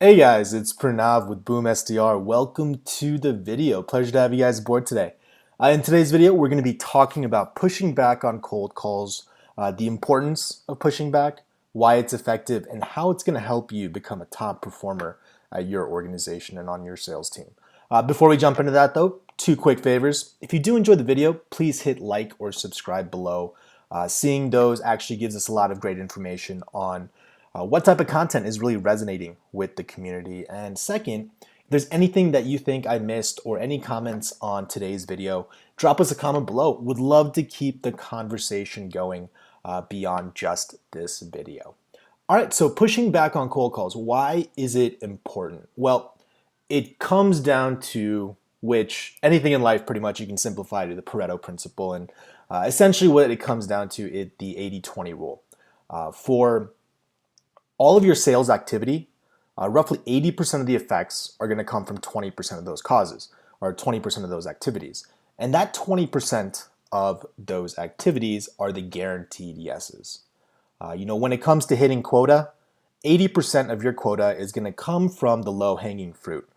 Hey guys, it's Pranav with BoomSDR. Welcome to the video. Pleasure to have you guys aboard today. In today's video, we're going to be talking about pushing back on cold calls, the importance of pushing back, why it's effective, and how it's going to help you become a top performer at your organization and on your sales team. Before we jump into that though, two quick favors. If you do enjoy the video, please hit like or subscribe below. Seeing those actually gives us a lot of great information on what type of content is really resonating with the community. And second, if there's anything that you think I missed or any comments on today's video, drop us a comment below. Would love to keep the conversation going beyond just this video. All right, so pushing back on cold calls, why is it important? Well, it comes down to which anything in life pretty much you can simplify to the Pareto principle. And essentially what it comes down to is the 80-20 rule. For all of your sales activity, roughly 80% of the effects are going to come from 20% of those causes or 20% of those activities. And that 20% of those activities are the guaranteed yeses. When it comes to hitting quota, 80% of your quota is going to come from the low-hanging fruit.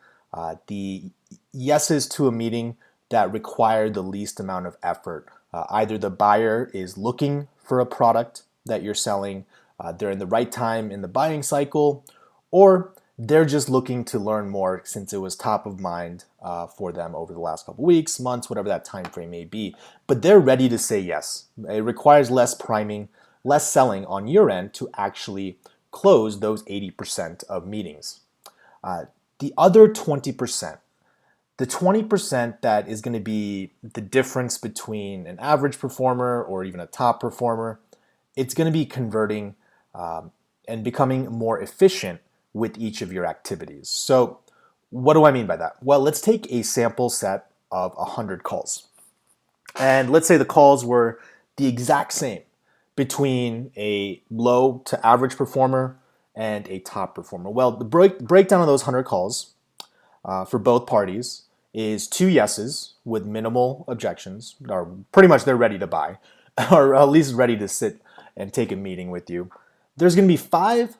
The yeses to a meeting that require the least amount of effort. Either the buyer is looking for a product that you're selling, they're in the right time in the buying cycle, or they're just looking to learn more since it was top of mind for them over the last couple weeks, months, whatever that time frame may be. But they're ready to say yes. It requires less priming, less selling on your end to actually close those 80% of meetings. The other 20%, the 20% that is going to be the difference between an average performer or even a top performer, it's going to be converting and becoming more efficient with each of your activities. So what do I mean by that? Well, let's take a sample set of 100 calls. And let's say the calls were the exact same between a low to average performer and a top performer. Well, the breakdown of those 100 calls for both parties is 2 yeses with minimal objections, or pretty much they're ready to buy, or at least ready to sit and take a meeting with you. There's going to be 5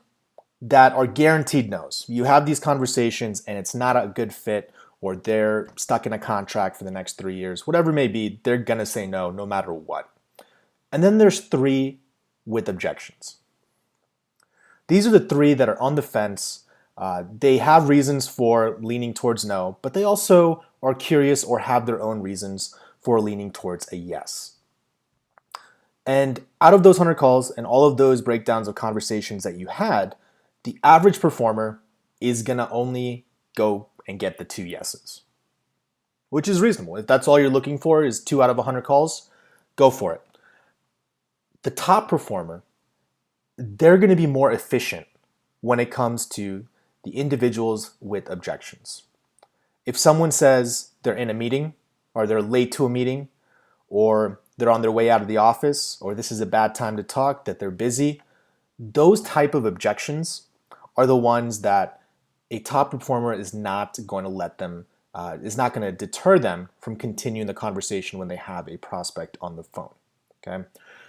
that are guaranteed no's. You have these conversations and it's not a good fit, or they're stuck in a contract for the next 3 years, whatever it may be, they're going to say no, no matter what. And then there's 3 with objections. These are the 3 that are on the fence. They have reasons for leaning towards no, but they also are curious or have their own reasons for leaning towards a yes. And out of those 100 calls and all of those breakdowns of conversations that you had, the average performer is going to only go and get the 2 yeses, which is reasonable. If that's all you're looking for is 2 out of 100 calls, go for it. The top performer, they're going to be more efficient when it comes to the individuals with objections. If someone says they're in a meeting, or they're late to a meeting, or they're on their way out of the office, or this is a bad time to talk, that they're busy, those type of objections are the ones that a top performer is not going to let them, is not going to deter them from continuing the conversation when they have a prospect on the phone. Okay,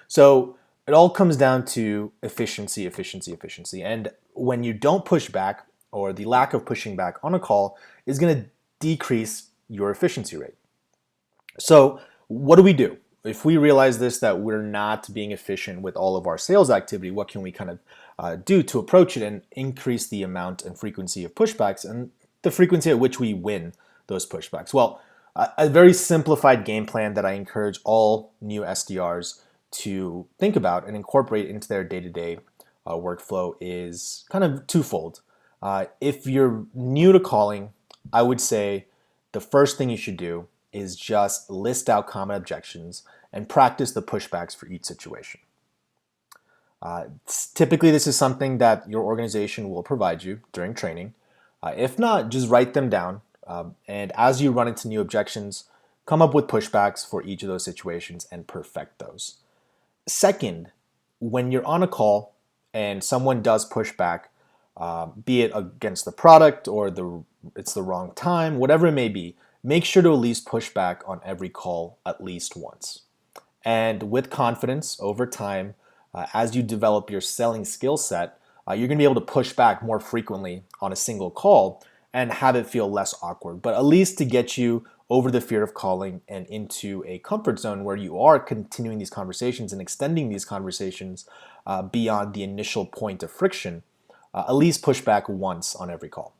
so it all comes down to efficiency, efficiency, efficiency. And when you don't push back, or the lack of pushing back on a call is going to decrease your efficiency rate. So what do we do? If we realize this, that we're not being efficient with all of our sales activity, what can we kind of do to approach it and increase the amount and frequency of pushbacks and the frequency at which we win those pushbacks? Well, a very simplified game plan that I encourage all new SDRs to think about and incorporate into their day-to-day workflow is kind of twofold. If you're new to calling, I would say the first thing you should do is just list out common objections and practice the pushbacks for each situation. Typically, this is something that your organization will provide you during training. If not, just write them down. And as you run into new objections, come up with pushbacks for each of those situations and perfect those. Second, when you're on a call and someone does push back, be it against the product or it's the wrong time, whatever it may be, make sure to at least push back on every call at least once. And with confidence over time, as you develop your selling skill set, you're going to be able to push back more frequently on a single call and have it feel less awkward, but at least to get you over the fear of calling and into a comfort zone where you are continuing these conversations and extending these conversations beyond the initial point of friction. At least push back once on every call.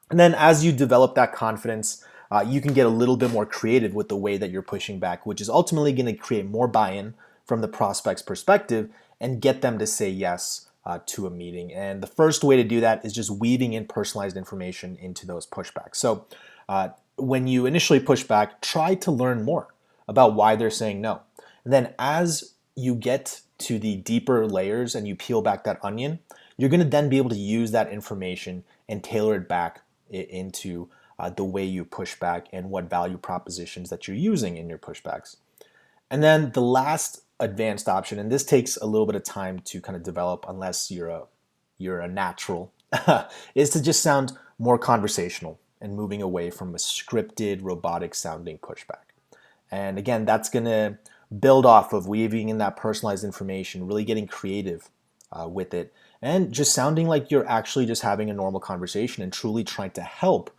And then as you develop that confidence, you can get a little bit more creative with the way that you're pushing back, which is ultimately going to create more buy-in from the prospect's perspective and get them to say yes to a meeting. And the first way to do that is just weaving in personalized information into those pushbacks. So when you initially push back, try to learn more about why they're saying no. And then as you get to the deeper layers and you peel back that onion, you're going to then be able to use that information and tailor it back into the way you push back and what value propositions that you're using in your pushbacks. And then the last advanced option, and this takes a little bit of time to kind of develop unless you're a natural, is to just sound more conversational and moving away from a scripted, robotic sounding pushback. And again, that's going to build off of weaving in that personalized information, really getting creative with it, and just sounding like you're actually just having a normal conversation and truly trying to help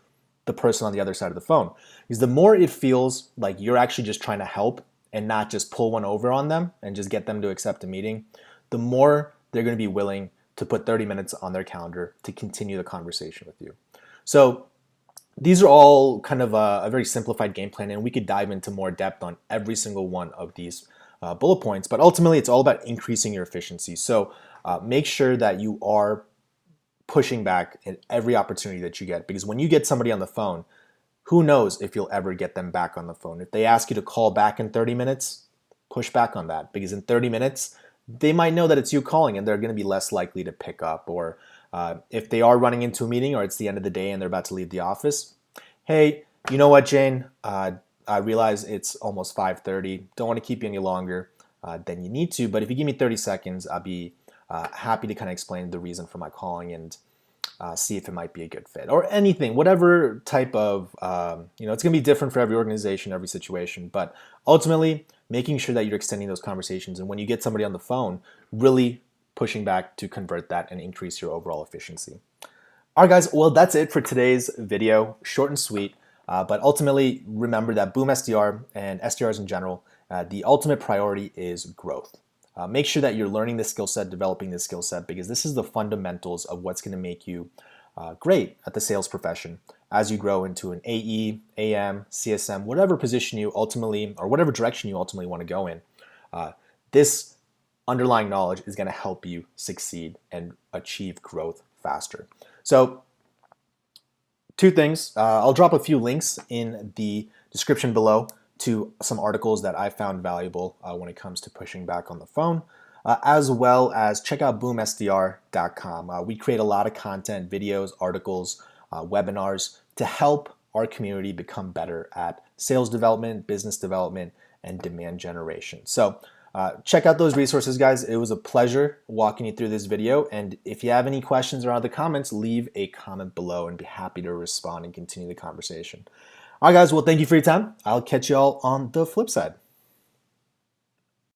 the person on the other side of the phone. Because the more it feels like you're actually just trying to help and not just pull one over on them and just get them to accept a meeting, the more they're going to be willing to put 30 minutes on their calendar to continue the conversation with you. So these are all kind of a very simplified game plan, and we could dive into more depth on every single one of these bullet points, but ultimately it's all about increasing your efficiency. So make sure that you are pushing back at every opportunity that you get, because when you get somebody on the phone, who knows if you'll ever get them back on the phone. If they ask you to call back in 30 minutes, push back on that, because in 30 minutes, they might know that it's you calling and they're going to be less likely to pick up. Or if they are running into a meeting or it's the end of the day and they're about to leave the office, hey, you know what, Jane? I realize it's almost 5:30. Don't want to keep you any longer than you need to, but if you give me 30 seconds, I'll be happy to kind of explain the reason for my calling and see if it might be a good fit or anything, whatever type of, it's going to be different for every organization, every situation, but ultimately making sure that you're extending those conversations. And when you get somebody on the phone, really pushing back to convert that and increase your overall efficiency. All right, guys, well, that's it for today's video. Short and sweet, but ultimately remember that BoomSDR and SDRs in general, the ultimate priority is growth. Make sure that you're learning this skill set, developing this skill set, because this is the fundamentals of what's going to make you great at the sales profession as you grow into an AE, AM, CSM, whatever position you ultimately, or whatever direction you ultimately want to go in. This underlying knowledge is going to help you succeed and achieve growth faster. So, two things. I'll drop a few links in the description below to some articles that I found valuable when it comes to pushing back on the phone, as well as check out BoomSDR.com. We create a lot of content, videos, articles, webinars to help our community become better at sales development, business development, and demand generation. So check out those resources, guys. It was a pleasure walking you through this video. And if you have any questions or other comments, leave a comment below and be happy to respond and continue the conversation. All right, guys. Well, thank you for your time. I'll catch you all on the flip side.